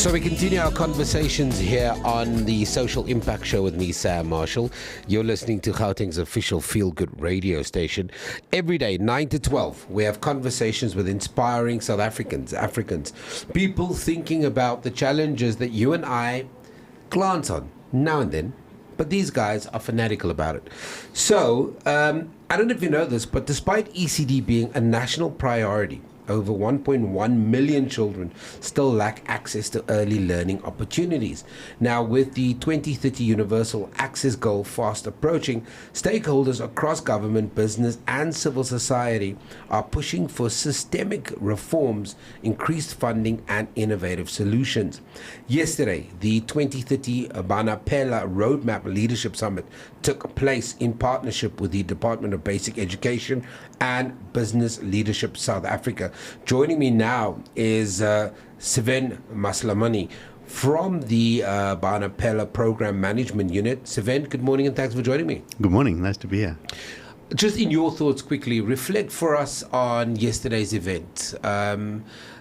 So we continue our conversations here on the Social Impact Show with me, Samm Marshall. You're listening to Gauteng's official feel-good radio station. Every day, 9 to 12, we have conversations with inspiring South Africans, people thinking about the challenges that you and I glance on now and then, but these guys are fanatical about it. So, I don't know if you know this, but despite ECD being a national priority, over 1.1 million children still lack access to early learning opportunities. Now, with the 2030 Universal Access Goal fast approaching, stakeholders across government, business, and civil society are pushing for systemic reforms, increased funding, and innovative solutions. Yesterday, the 2030 Bana Pele Roadmap Leadership Summit took place in partnership with the Department of Basic Education and Business Leadership South Africa. Joining me now is Siven Maslamoney from the Bana Pele Program Management Unit. Siven, good morning and thanks for joining me. Good morning, nice to be here. Just in your thoughts quickly, reflect for us on yesterday's event.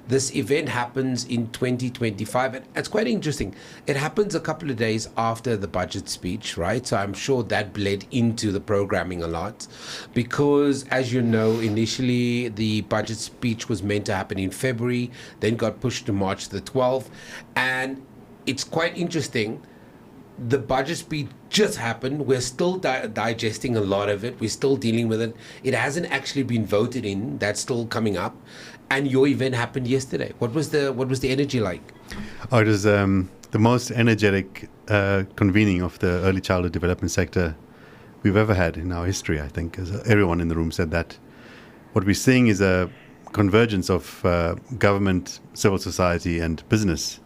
This event happens in 2025, and it's quite interesting. It happens a couple of days after the budget speech, right? So I'm sure that bled into the programming a lot, because as you know, initially the budget speech was meant to happen in February, then got pushed to March the 12th, and it's quite interesting. The budget speech just happened. We're still digesting a lot of it. We're still dealing with it. It hasn't actually been voted in. That's still coming up. And your event happened yesterday. What was the energy like? Oh, it was the most energetic convening of the early childhood development sector we've ever had in our history, I think. As everyone in the room said that. What we're seeing is a convergence of government, civil society, and business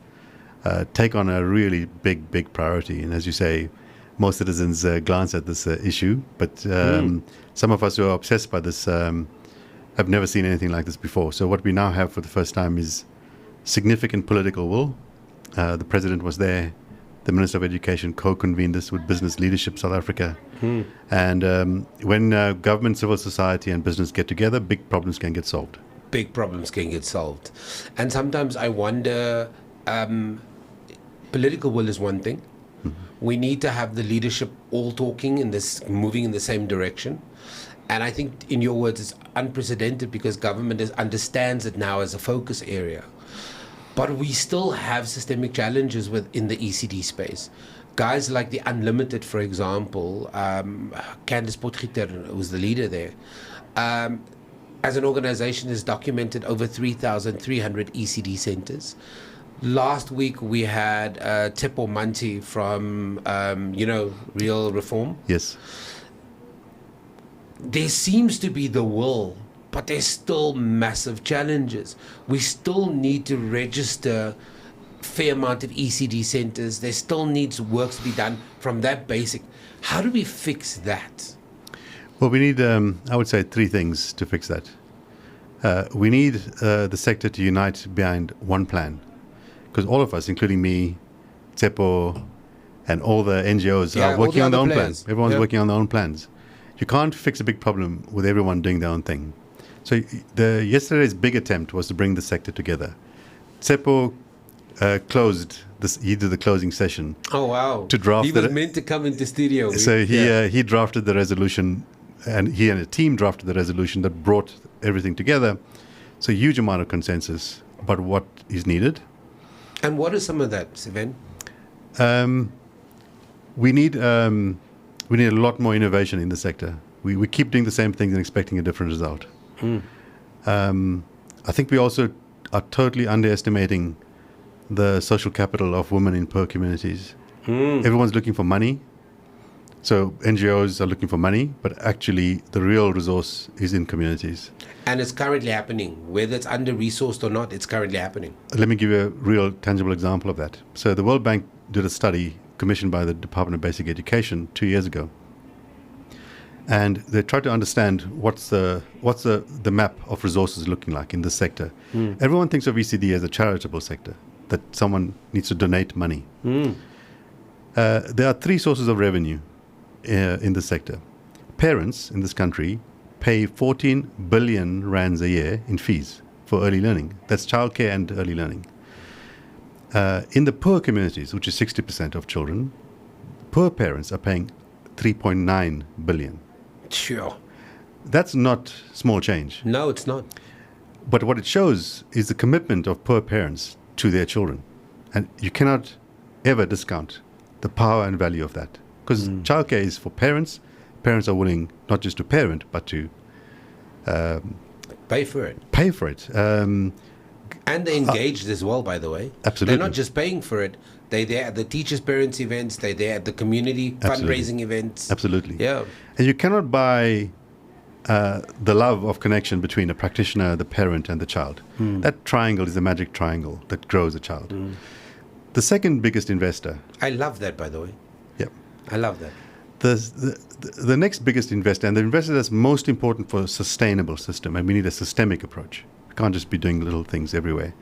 take on a really big priority. And as you say, most citizens glance at this issue, but some of us who are obsessed by this have never seen anything like this before. So what we now have for the first time is significant political will. The President was there. The Minister of Education co-convened this with Business Leadership South Africa. And when government, civil society, and business get together, big problems can get solved. Big problems can get solved. And sometimes I wonder, political will is one thing. We need to have the leadership all talking in this, moving in the same direction. And I think, in your words, it's unprecedented because government understands it now as a focus area. But we still have systemic challenges within the ECD space. Guys like the Unlimited, for example, Candice Potgieter, who was the leader there, as an organization has documented over 3,300 ECD centers. Last week we had Tepo Manti from, Real Reform. Yes. There seems to be the will, but there's still massive challenges. We still need to register a fair amount of ECD centers. There still needs work to be done from that basic. How do we fix that? Well, we need, I would say, three things to fix that. We need the sector to unite behind one plan. Because all of us, including me, Tsepo, and all the NGOs are working on their own plans. Everyone's working on their own plans. You can't fix a big problem with everyone doing their own thing. So yesterday's big attempt was to bring the sector together. Tsepo closed this. He did the closing session. Oh wow! To draft. He was meant to come into studio. So he drafted the resolution, and he and a team drafted the resolution that brought everything together. So a huge amount of consensus about what is needed. And what is some of that, Siven? We need a lot more innovation in the sector. We keep doing the same things and expecting a different result. I think we also are totally underestimating the social capital of women in poor communities. Everyone's looking for money. So NGOs are looking for money, but actually the real resource is in communities. And it's currently happening. Whether it's under-resourced or not, it's currently happening. Let me give you a real tangible example of that. So the World Bank did a study commissioned by the Department of Basic Education 2 years ago. And they tried to understand what's the map of resources looking like in this sector. Everyone thinks of ECD as a charitable sector, that someone needs to donate money. There are three sources of revenue in this sector. Parents in this country pay 14 billion rands a year in fees for early learning. That's childcare and early learning. In the poor communities, which is 60% of children, poor parents are paying 3.9 billion. Sure. That's not small change. No, it's not. But what it shows is the commitment of poor parents to their children. And you cannot ever discount the power and value of that. Because childcare is for parents. Parents are willing not just to parent, but to Pay for it. pay for it. And they're engaged as well, by the way. Absolutely. They're not just paying for it. They're there at the teachers' parents' events. They're there at the community Absolutely. fundraising events. Absolutely. Yeah. And you cannot buy the love of connection between a practitioner, the parent, and the child. That triangle is the magic triangle that grows a child. The second biggest investor. I love that, by the way. Yeah. I love that. The next biggest investor, and the investor that's most important for a sustainable system, and we need a systemic approach. We can't just be doing little things everywhere.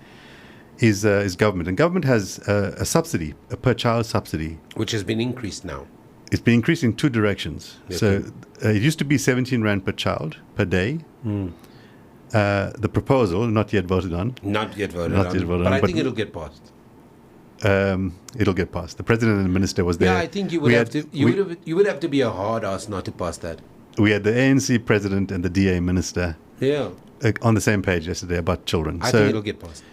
Is government, and government has a subsidy, a per child subsidy. Which has been increased now. It's been increased in two directions. Okay. So it used to be 17 rand per child per day. The proposal, not yet voted on. Not yet voted Not on. yet voted but on, I but- think it'll get passed. It'll get passed. The president and the minister was there. Yeah, I think you would have to. You would have to be a hard ass not to pass that. We had the ANC president and the DA minister Yeah, on the same page yesterday about children. I think it'll get passed.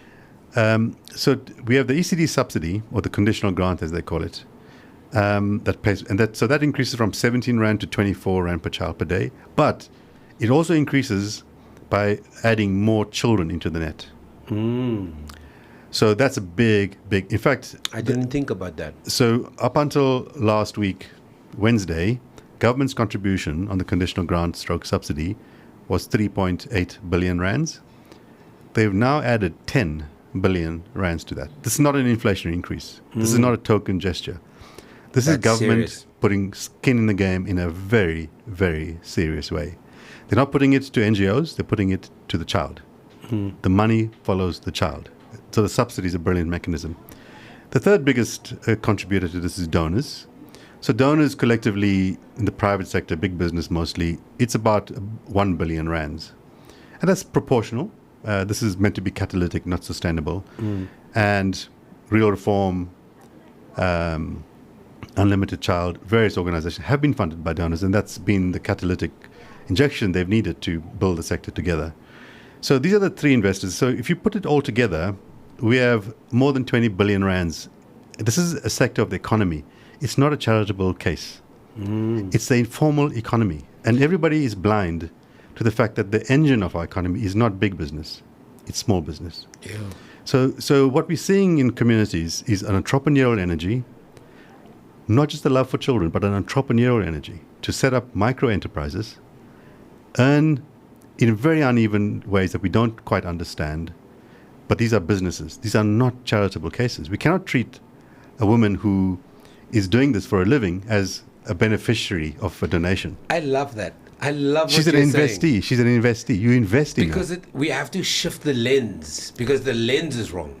So we have the ECD subsidy, or the conditional grant as they call it, that pays, and that increases from 17 rand to 24 rand per child per day. But it also increases by adding more children into the net. So that's a big. In fact, I didn't think about that. so up until last week, Wednesday, government's contribution on the conditional grant stroke subsidy was 3.8 billion rands. They've now added 10 billion rands to that. This is not an inflationary increase. This is not a token gesture. This is That's government serious. putting skin in the game in a very, very serious way. They're not putting it to NGOs, they're putting it to the child. The money follows the child. So the subsidy is a brilliant mechanism. The third biggest contributor to this is donors. So donors collectively in the private sector, big business mostly, it's about 1 billion rands. And that's proportional. This is meant to be catalytic, not sustainable. And Real Reform, Unlimited Child, various organizations have been funded by donors, and that's been the catalytic injection they've needed to build the sector together. So these are the three investors. So if you put it all together, we have more than 20 billion rands. This is a sector of the economy. It's not a charitable case. It's the informal economy. And everybody is blind to the fact that the engine of our economy is not big business. It's small business. Yeah. So what we're seeing in communities is an entrepreneurial energy, not just a love for children, but an entrepreneurial energy to set up micro enterprises, earn in very uneven ways that we don't quite understand. But these are businesses. These are not charitable cases. We cannot treat a woman who is doing this for a living as a beneficiary of a donation. I love that. I love She's what an you're saying. investee. She's an investee. You invest in her. Because we have to shift the lens, because the lens is wrong.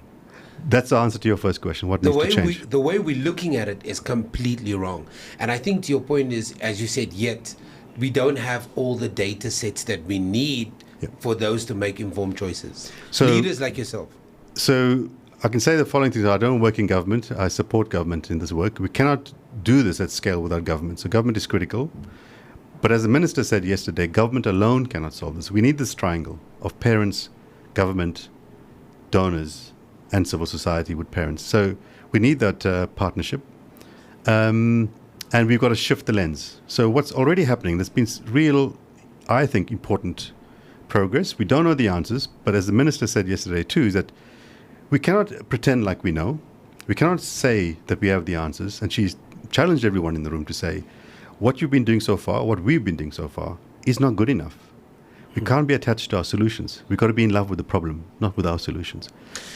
That's the answer to your first question. What The needs to way change? the way we're looking at it is completely wrong. And I think to your point is, as you said, yet we don't have all the data sets that we need for those to make informed choices. So- Leaders like yourself. So I can say the following things. I don't work in government. I support government in this work. We cannot do this at scale without government. So government is critical. But as the minister said yesterday, government alone cannot solve this. We need this triangle of parents, government, donors, and civil society with parents. So we need that partnership. And we've got to shift the lens. So what's already happening, there's been real, I think, important progress. We don't know the answers, but as the minister said yesterday too, is that we cannot pretend like we know. We cannot say that we have the answers. And she's challenged everyone in the room to say, what you've been doing so far, what we've been doing so far, is not good enough. We can't be attached to our solutions. We've got to be in love with the problem, not with our solutions.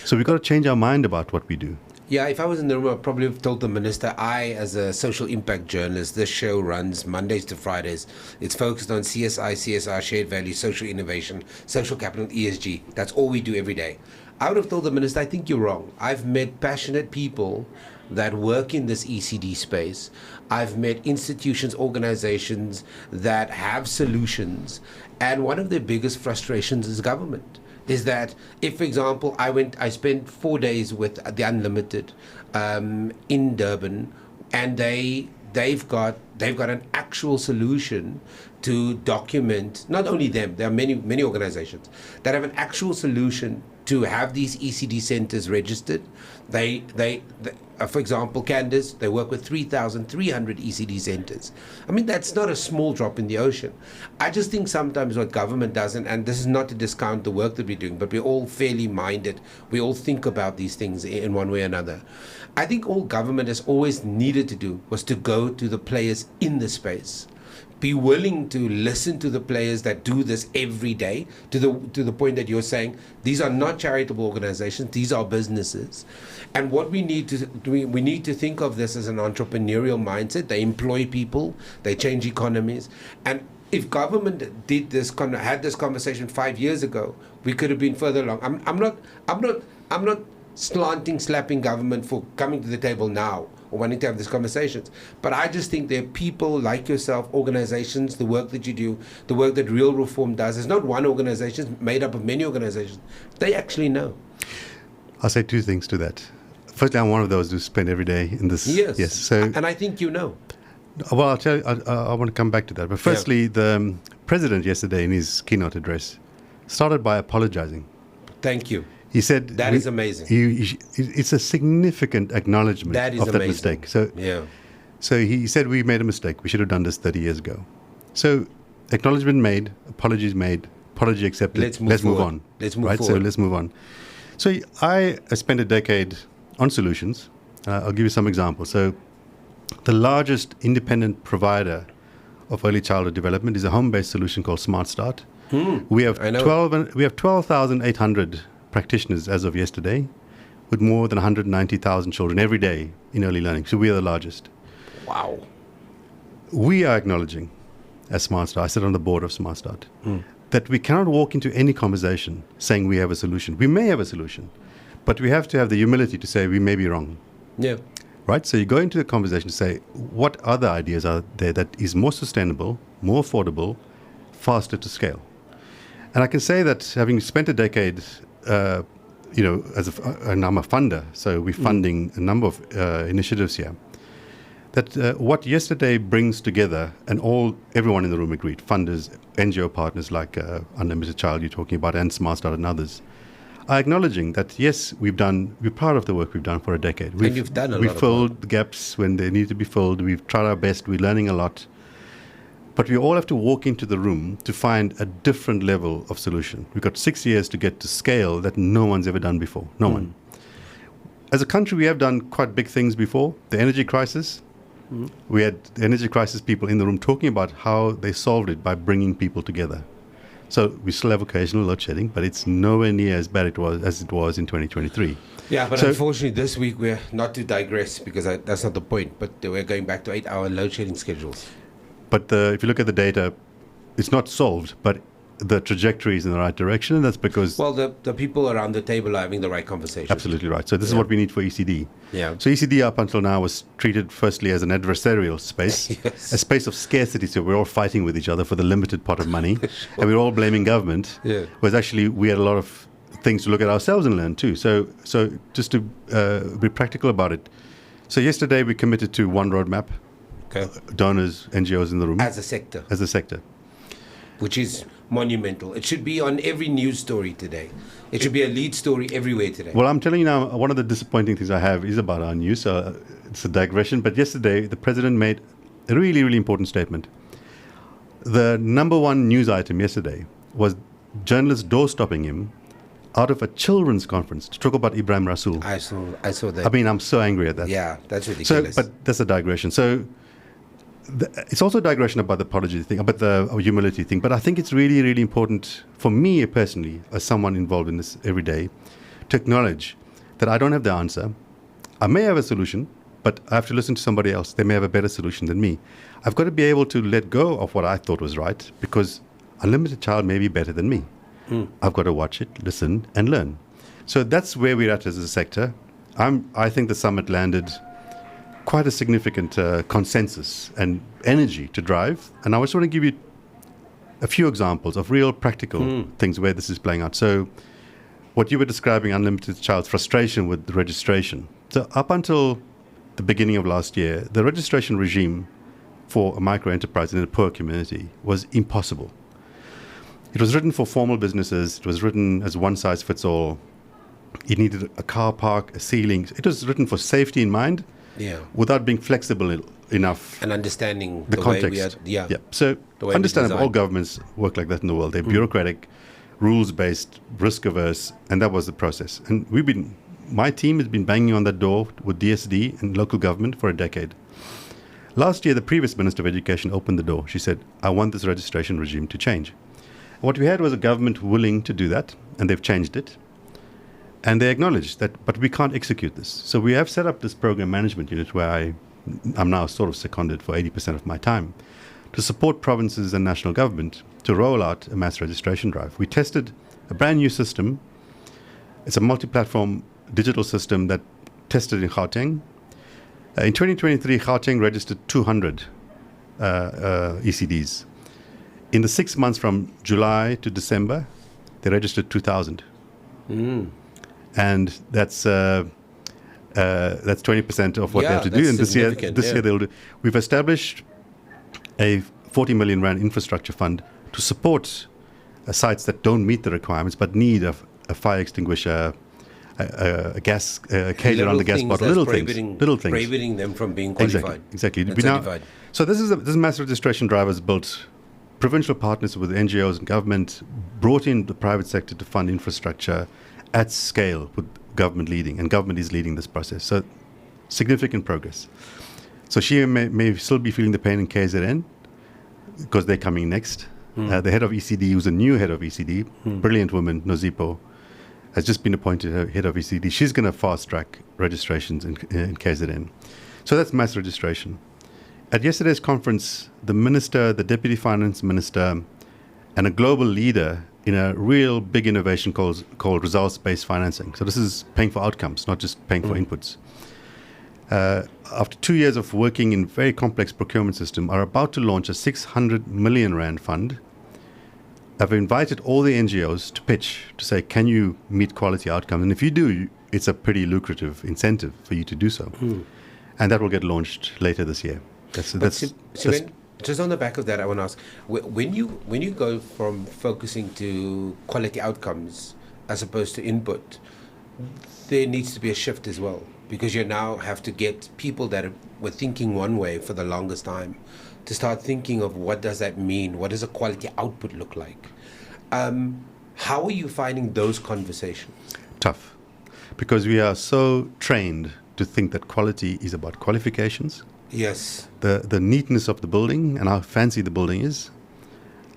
So we've got to change our mind about what we do. Yeah, if I was in the room, I'd probably have told the minister, as a social impact journalist, this show runs Mondays to Fridays. It's focused on CSR, shared value, social innovation, social capital, ESG. That's all we do every day. I would have told the minister, I think you're wrong. I've met passionate people that work in this ECD space. I've met institutions, organizations that have solutions. And one of their biggest frustrations is government. is that if, for example, I spent 4 days with the Unlimited in Durban, and they've got an actual solution to document. Not only them, there are many organizations that have an actual solution to have these ECD centers registered. They for example, Candace, they work with 3,300 ECD centers. I mean, that's not a small drop in the ocean. I just think sometimes what government does, and this is not to discount the work that we're doing, but we're all fairly minded. We all think about these things in one way or another. I think all government has always needed to do was to go to the players in the space. Be willing to listen to the players that do this every day, to the point that you're saying these are not charitable organizations, these are businesses. And what we need to do, we need to think of this as an entrepreneurial mindset. They employ people, they change economies. And if government did this, had this conversation 5 years ago, we could have been further along. I'm not slapping government for coming to the table now or wanting to have these conversations. But I just think there are people like yourself, organizations, the work that you do, the work that Real Reform does. It's not one organization, it's made up of many organizations. They actually know. I'll say two things to that. Firstly, I'm one of those who spend every day in this. Yes. So, and I think you know. Well, I'll tell you, I want to come back to that. But firstly, the president yesterday in his keynote address started by apologizing. Thank you. He said that is amazing. It's a significant acknowledgement of that mistake. So he said we made a mistake. We should have done this 30 years ago. So acknowledgement made, apologies made, apology accepted. Let's move on. So let's move on. So I spent a decade on solutions. I'll give you some examples. So the largest independent provider of early childhood development is a home-based solution called Smart Start. We have 12,800 practitioners as of yesterday, with more than 190,000 children every day in early learning. So we are the largest. Wow. We are acknowledging, as Smart Start, I sit on the board of Smart Start, that we cannot walk into any conversation saying we have a solution. We may have a solution, but we have to have the humility to say we may be wrong. Yeah. Right? So you go into the conversation to say, what other ideas are there that is more sustainable, more affordable, faster to scale? And I can say that having spent a decade and I'm a funder, so we're funding a number of initiatives here. That what yesterday brings together, and everyone in the room agreed, funders, NGO partners like Unlimited Child you're talking about, and Smart Start and others, are acknowledging that yes, we're proud of the work we've done for a decade. And you've done a lot. We've filled the gaps when they need to be filled. We've tried our best. We're learning a lot. But we all have to walk into the room to find a different level of solution. We've got 6 years to get to scale that no one's ever done before. No one. As a country, we have done quite big things before. The energy crisis. We had the energy crisis people in the room talking about how they solved it by bringing people together. So we still have occasional load shedding, but it's nowhere near as bad as it was in 2023. Yeah, but unfortunately this week we're not to digress because that's not the point, but we're going back to 8-hour load shedding schedules. But if you look at the data, it's not solved, but the trajectory is in the right direction, and that's because... Well, the people around the table are having the right conversation. Absolutely right. So this is what we need for ECD. Yeah. So ECD up until now was treated firstly as an adversarial space, a space of scarcity, so we're all fighting with each other for the limited pot of money, and we're all blaming government, whereas actually we had a lot of things to look at ourselves and learn too. So just to be practical about it, so yesterday we committed to one roadmap, donors, NGOs in the room. As a sector. Which is monumental. It should be on every news story today. It should be a lead story everywhere today. Well, I'm telling you now, one of the disappointing things I have is about our news. So it's a digression. But yesterday, the president made a really, really important statement. The number one news item yesterday was journalists door-stopping him out of a children's conference to talk about Ibrahim Rasool. I saw that. I mean, I'm so angry at that. Yeah, that's ridiculous. But that's a digression. So it's also a digression about the apology thing, about the humility thing. But I think it's really, really important for me personally, as someone involved in this every day, to acknowledge that I don't have the answer. I may have a solution, but I have to listen to somebody else. They may have a better solution than me. I've got to be able to let go of what I thought was right, because Unlimited Child may be better than me. I've got to watch it, listen, and learn. So that's where we're at as a sector. I think the summit landed quite a significant consensus and energy to drive. And I just want to give you a few examples of real practical things where this is playing out. So what you were describing, Unlimited Child's frustration with the registration. So up until the beginning of last year, the registration regime for a micro-enterprise in a poor community was impossible. It was written for formal businesses. It was written as one-size-fits-all. It needed a car park, a ceiling. It was written for safety in mind, without being flexible enough. And understanding the context. Way we are, So understandable, all governments work like that in the world. They're bureaucratic, rules-based, risk-averse, and that was the process. And my team has been banging on that door with DSD and local government for a decade. Last year, the previous Minister of Education opened the door. She said, I want this registration regime to change. And what we had was a government willing to do that, and they've changed it. And they acknowledged that, but we can't execute this. So we have set up this program management unit where I'm now sort of seconded for 80% of my time to support provinces and national government to roll out a mass registration drive. We tested a brand new system. It's a multi-platform digital system that tested in Gauteng. In 2023, Gauteng registered 200 ECDs. In the 6 months from July to December, they registered 2,000. And that's 20% of what they have to do. And this year they'll do. We've established a 40 million rand infrastructure fund to support sites that don't meet the requirements but need a fire extinguisher, a gas cage around the gas pot, little things, prohibiting them from being qualified. Exactly. So this mass registration drive has built provincial partners with NGOs and government, brought in the private sector to fund infrastructure at scale with government leading, and government is leading this process. So significant progress. So she may still be feeling the pain in KZN because they're coming next. The head of ECD, who's a new head of ECD, brilliant woman, Nozipo, has just been appointed head of ECD. She's going to fast track registrations in KZN. So that's mass registration. At yesterday's conference, the minister, the deputy finance minister, and a global leader in a real big innovation called results-based financing. So this is paying for outcomes, not just paying for inputs. After 2 years of working in very complex procurement system, are about to launch a 600 million rand fund. I've invited all the NGOs to pitch, to say, can you meet quality outcomes? And if you do, it's a pretty lucrative incentive for you to do so. And that will get launched later this year. Just on the back of that, I want to ask, when you go from focusing to quality outcomes as opposed to input, there needs to be a shift as well, because you now have to get people that were thinking one way for the longest time to start thinking of what does that mean? What does a quality output look like? How are you finding those conversations? Tough, because we are so trained to think that quality is about qualifications. Yes. The neatness of the building and how fancy the building is,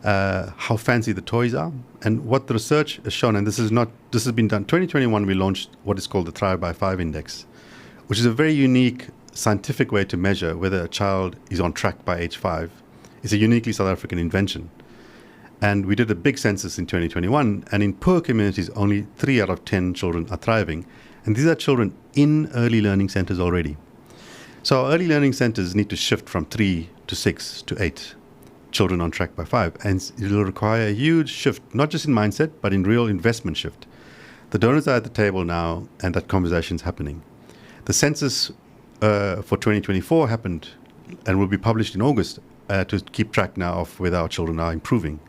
how fancy the toys are, and what the research has shown, and this has been done. 2021, we launched what is called the Thrive by 5 Index, which is a very unique scientific way to measure whether a child is on track by age 5. It's a uniquely South African invention. And we did a big census in 2021, and in poor communities, only 3 out of 10 children are thriving. And these are children in early learning centers already. So our early learning centers need to shift from 3 to 6 to 8 children on track by 5. And it will require a huge shift, not just in mindset, but in real investment shift. The donors are at the table now, and that conversation is happening. The census for 2024 happened and will be published in August to keep track now of whether our children are improving.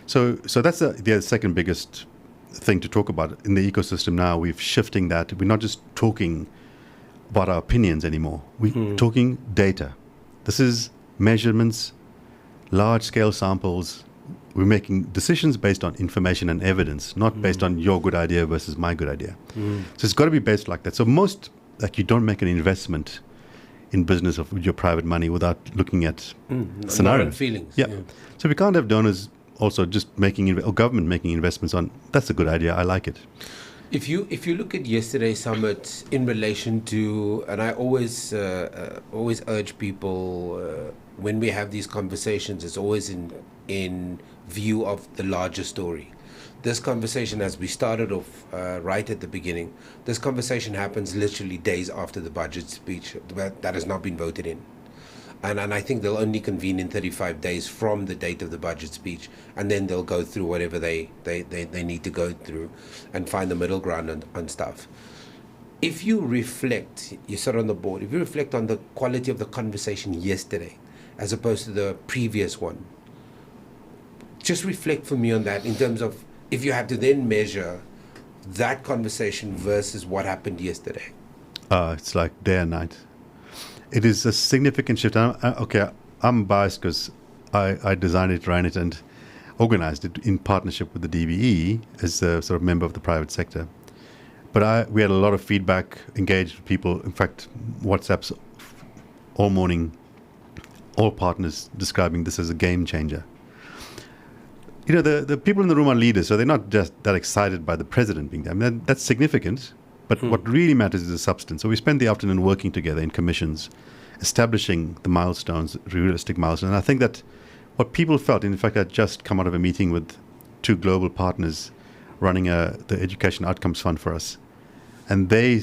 So that's the second biggest thing to talk about in the ecosystem now. We're shifting that. We're not just talking about our opinions anymore. We're talking data. This is measurements, large-scale samples. We're making decisions based on information and evidence, not based on your good idea versus my good idea. So it's got to be based like that. So you don't make an investment in business with your private money without looking at scenarios. Feelings. Yeah. So we can't have donors also just or government making investments on, that's a good idea, I like it. If you look at yesterday's summit in relation to, and I always urge people when we have these conversations, it's always in view of the larger story. This conversation, as we started off right at the beginning, this conversation happens literally days after the budget speech that has not been voted in. And I think they'll only convene in 35 days from the date of the budget speech, and then they'll go through whatever they need to go through and find the middle ground on stuff. If you reflect, you sit on the board, if you reflect on the quality of the conversation yesterday as opposed to the previous one, just reflect for me on that in terms of if you have to then measure that conversation versus what happened yesterday. It's like day and night. It is a significant shift. I'm biased because I designed it, ran it, and organized it in partnership with the DBE as a sort of member of the private sector. But we had a lot of feedback, engaged with people. In fact, WhatsApps all morning, all partners describing this as a game changer. You know, the people in the room are leaders, so they're not just that excited by the president being there. I mean, that's significant, but what really matters is the substance. So we spent the afternoon working together in commissions, establishing the milestones, realistic milestones. And I think that what people felt, in fact, I'd just come out of a meeting with 2 global partners running the Education Outcomes Fund for us. And they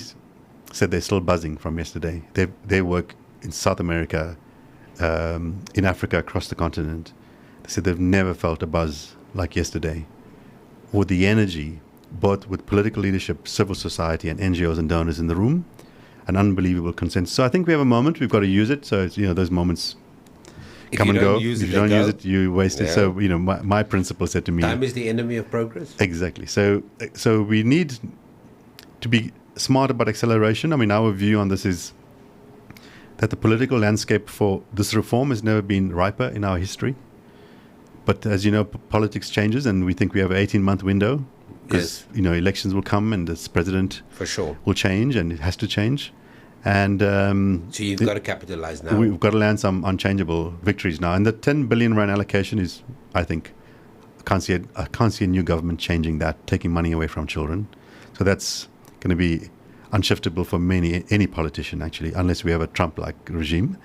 said they're still buzzing from yesterday. They work in South America, in Africa, across the continent. They said they've never felt a buzz like yesterday, with the energy, both with political leadership, civil society, and NGOs and donors in the room, an unbelievable consensus. So I think we have a moment. We've got to use it. So it's, those moments come and go. If you don't use it, you waste it. So my principal said to me, time is the enemy of progress. Exactly. So we need to be smart about acceleration. I mean, our view on this is that the political landscape for this reform has never been riper in our history. But as you know, politics changes, and we think we have an 18-month window because elections will come, and this president for sure will change, and it has to change. And so you've got to capitalize now. We've got to land some unchangeable victories now. And the 10 billion rand allocation is, I think, I can't see a new government changing that, taking money away from children. So that's going to be unshiftable for any politician, actually, unless we have a Trump-like regime.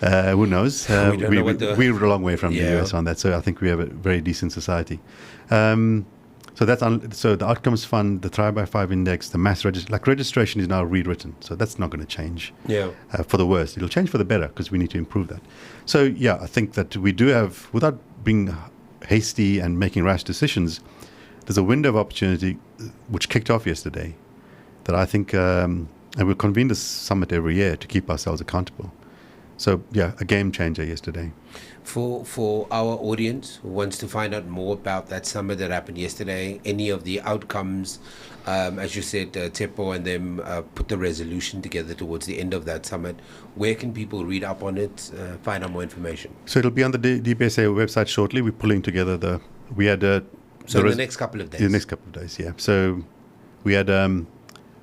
Who knows? We're a long way from the US on that. So I think we have a very decent society. So the Outcomes Fund, the Thrive by 5 Index, the mass registration is now rewritten. So that's not going to change for the worse. It'll change for the better because we need to improve that. So I think that we do have, without being hasty and making rash decisions, there's a window of opportunity which kicked off yesterday that I think, and we'll convene this summit every year to keep ourselves accountable. So, a game changer yesterday. For our audience who wants to find out more about that summit that happened yesterday, any of the outcomes, as you said, Tepo and them put the resolution together towards the end of that summit, where can people read up on it, find out more information? So it'll be on the DPSA website shortly. We're pulling together in the next couple of days. The next couple of days, yeah. So we had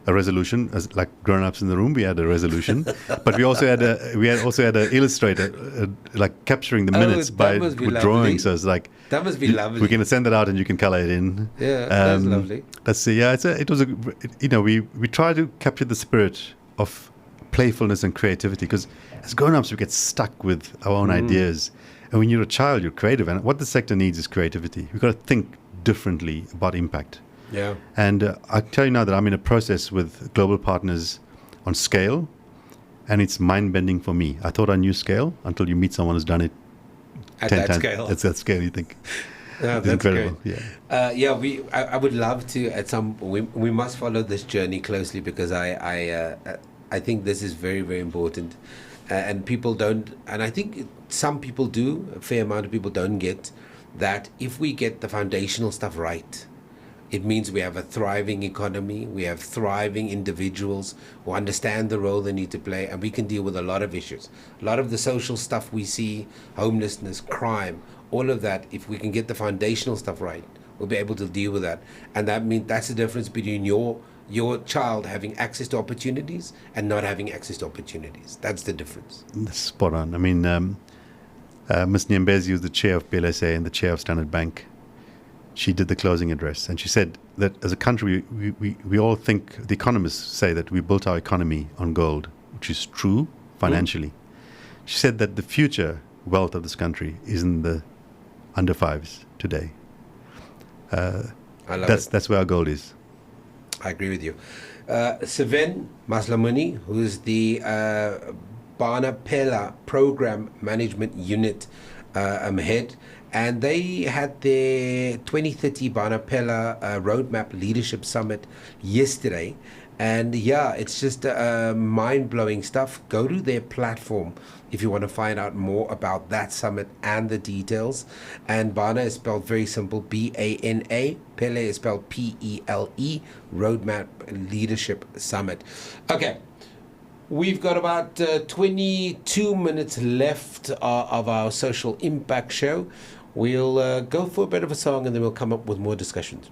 a resolution, as like grown-ups in the room. We had a resolution, but we also had an illustrator, like capturing the minutes with drawings. So it's like that must be lovely. We're going to send that out, and you can color it in. Yeah, that's lovely. Let's see. Yeah, we try to capture the spirit of playfulness and creativity because as grown-ups we get stuck with our own ideas, and when you're a child, you're creative, and what the sector needs is creativity. We've got to think differently about impact. Yeah. And I tell you now that I'm in a process with global partners on scale, and it's mind-bending for me. I thought I knew scale until you meet someone who's done it at 10 that times. scale. It's that scale you think. That's incredible. Great. Yeah. I would love to at some. We must follow this journey closely because I think this is very, very important, and people don't. And I think some people do. A fair amount of people don't get that. If we get the foundational stuff right, it means we have a thriving economy, we have thriving individuals who understand the role they need to play, and we can deal with a lot of issues. A lot of the social stuff we see, homelessness, crime, all of that, if we can get the foundational stuff right, we'll be able to deal with that. And that means that's the difference between your child having access to opportunities and not having access to opportunities. That's the difference. Spot on. I mean, Ms. Nyembezi, who's the chair of PLSA and the chair of Standard Bank, she did the closing address, and she said that as a country, we all think, the economists say that we built our economy on gold, which is true financially. She said that the future wealth of this country is in the under fives today. That's where our gold is. I agree with you. Siven Maslamoney, who's the Bana Pele Program Management Unit head. And they had their 2030 Bana Pele Roadmap Leadership Summit yesterday. And yeah, it's just mind-blowing stuff. Go to their platform if you want to find out more about that summit and the details. And Bana is spelled very simple, Bana. Pele is spelled Pele, Roadmap Leadership Summit. Okay. We've got about 22 minutes left of our social impact show. We'll go for a bit of a song and then we'll come up with more discussions.